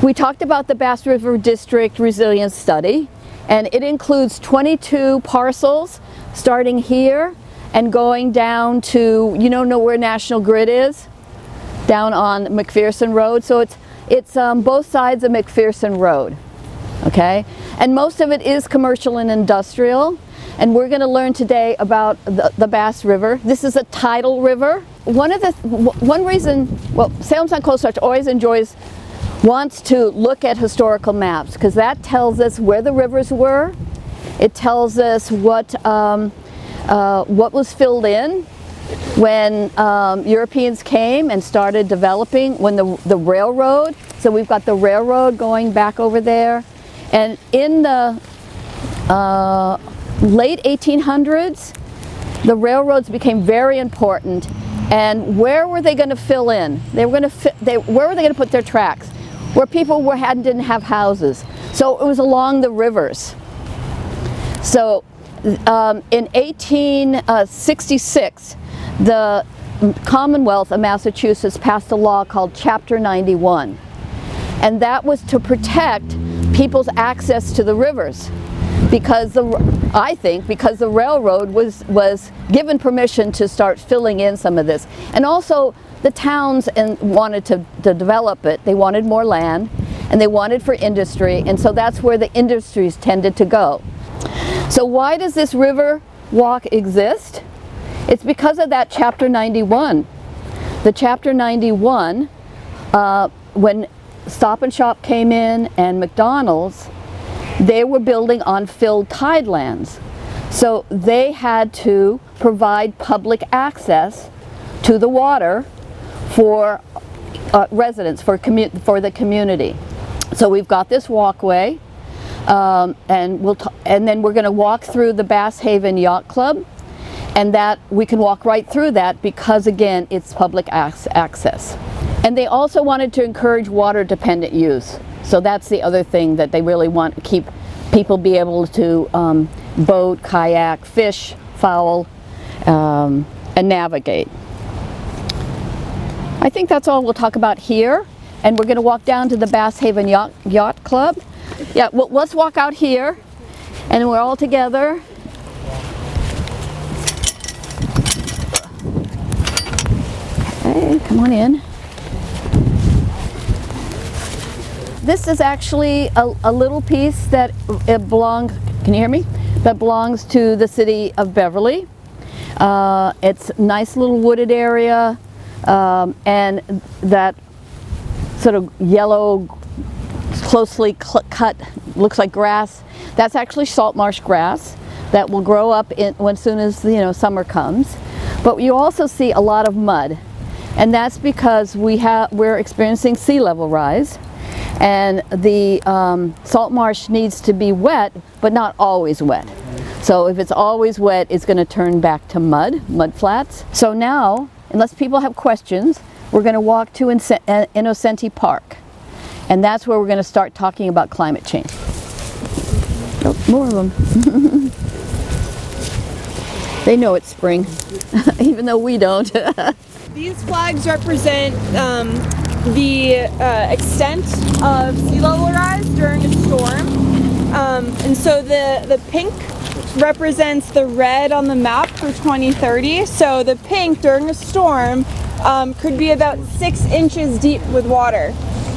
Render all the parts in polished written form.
We talked about the Bass River District Resilience Study, and it includes 22 parcels starting here and going down to, you know where National Grid is? Down on McPherson Road. So it's both sides of McPherson Road, okay? And most of it is commercial and industrial. And we're going to learn today about the Bass River. This is a tidal river. One reason, well, Salem Sound Coastal Watch always wants to look at historical maps, because that tells us where the rivers were. It tells us what was filled in when Europeans came and started developing, when the railroad, so we've got the railroad going back over there. And in the late 1800s, the railroads became very important. And where were they going to fill in? Where were they going to put their tracks? Where people didn't have houses. So it was along the rivers. So in 1866, the Commonwealth of Massachusetts passed a law called Chapter 91. And that was to protect people's access to the rivers, because I think because the railroad was given permission to start filling in some of this. And also the towns wanted to develop it. They wanted more land, and they wanted for industry, and so that's where the industries tended to go. So why does this river walk exist? It's because of that Chapter 91. The Chapter 91, when Stop and Shop came in and McDonald's, they were building on filled tidelands. So they had to provide public access to the water for residents, for the community. So we've got this walkway, and then we're going to walk through the Bass Haven Yacht Club, and that we can walk right through that because, again, it's public access. And they also wanted to encourage water-dependent use. So that's the other thing that they really want to keep people be able to boat, kayak, fish, fowl, and navigate. I think that's all we'll talk about here. And we're going to walk down to the Bass Haven Yacht Club. Yeah, well, let's walk out here, and we're all together. Okay, come on in. This is actually a little piece that belongs, can you hear me? That belongs to the city of Beverly. It's a nice little wooded area, and that sort of yellow, closely cut, looks like grass. That's actually salt marsh grass that will grow up as soon as summer comes. But you also see a lot of mud, and that's because we're experiencing sea level rise. And the salt marsh needs to be wet, but not always wet. So if it's always wet, it's going to turn back to mud flats. So now, unless people have questions, we're going to walk to Innocenti Park. And that's where we're going to start talking about climate change. Oh, more of them. They know it's spring, even though we don't. These flags represent the extent of sea level rise during a storm. And so the pink represents the red on the map for 2030. So the pink during a storm could be about 6 inches deep with water.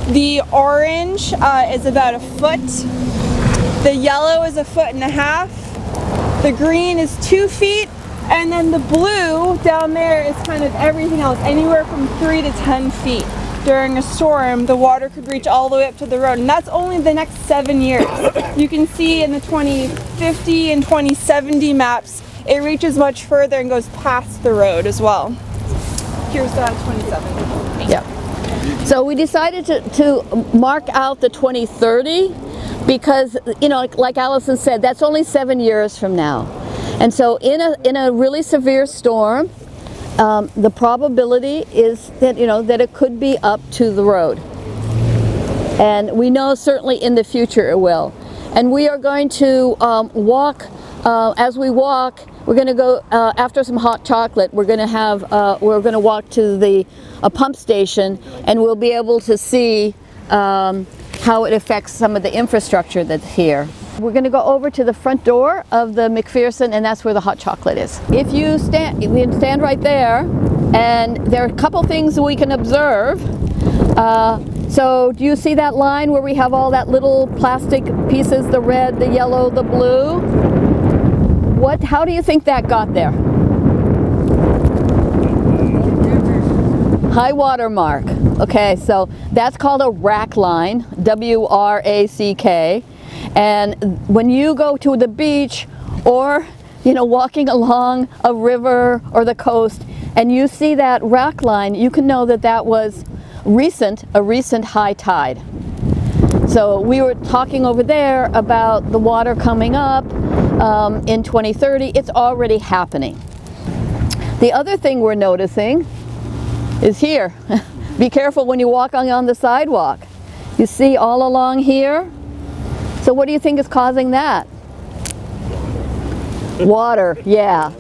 The orange is about a foot. The yellow is 1.5 feet. The green is 2 feet. And then the blue down there is kind of everything else, anywhere from 3 to 10 feet. During a storm, the water could reach all the way up to the road, and that's only the next 7 years. You can see in the 2050 and 2070 maps, it reaches much further and goes past the road as well. Here's 2070. Yeah. So we decided to mark out the 2030 because, like Allison said, that's only 7 years from now. And so in a really severe storm, the probability is that that it could be up to the road, and we know certainly in the future it will. And we are going to walk. As we walk, we're going to go after some hot chocolate. We're going to walk to a pump station, and we'll be able to see how it affects some of the infrastructure that's here. We're going to go over to the front door of the McPherson, and that's where the hot chocolate is. If you stand, we can stand right there, and there are a couple things we can observe. So do you see that line where we have all that little plastic pieces, the red, the yellow, the blue? How do you think that got there? High water mark. Okay, so that's called a rack line, W-R-A-C-K. And when you go to the beach or, walking along a river or the coast and you see that rack line, you can know that that was a recent high tide. So we were talking over there about the water coming up in 2030. It's already happening. The other thing we're noticing is here. Be careful when you walk on the sidewalk. You see all along here? So what do you think is causing that? Water, yeah.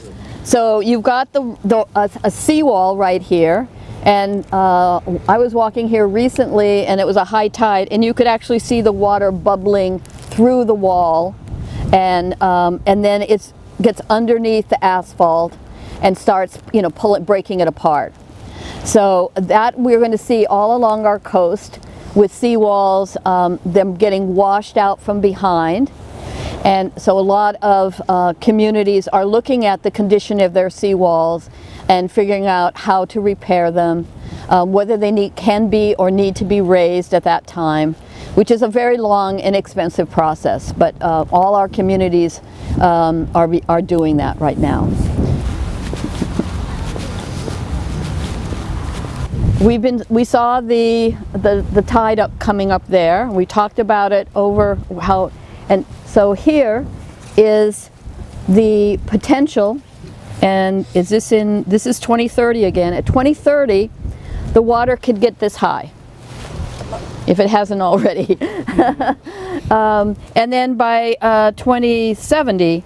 So you've got a seawall right here, and I was walking here recently and it was a high tide, and you could actually see the water bubbling through the wall, and then it gets underneath the asphalt and starts breaking it apart. So that we're going to see all along our coast with seawalls, them getting washed out from behind. And so a lot of communities are looking at the condition of their seawalls and figuring out how to repair them, whether they can be or need to be raised at that time, which is a very long and expensive process. But all our communities are doing that right now. We saw the tide coming up there. We talked about it over how, and so here is the potential, and this is 2030 again. At 2030, the water could get this high, if it hasn't already. And then by 2070,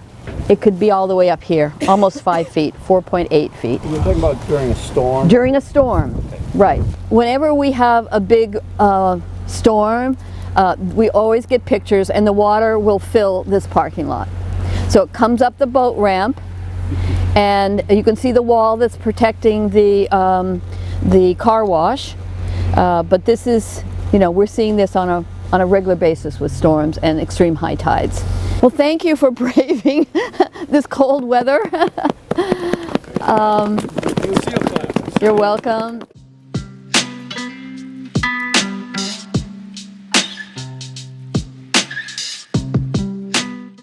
it could be all the way up here, almost 5 feet, 4.8 feet. You're talking about during a storm? During a storm, okay. Right. Whenever we have a big storm, we always get pictures, and the water will fill this parking lot. So it comes up the boat ramp, and you can see the wall that's protecting the car wash. But this is, we're seeing this on a regular basis with storms and extreme high tides. Well, thank you for braving this cold weather. You're welcome.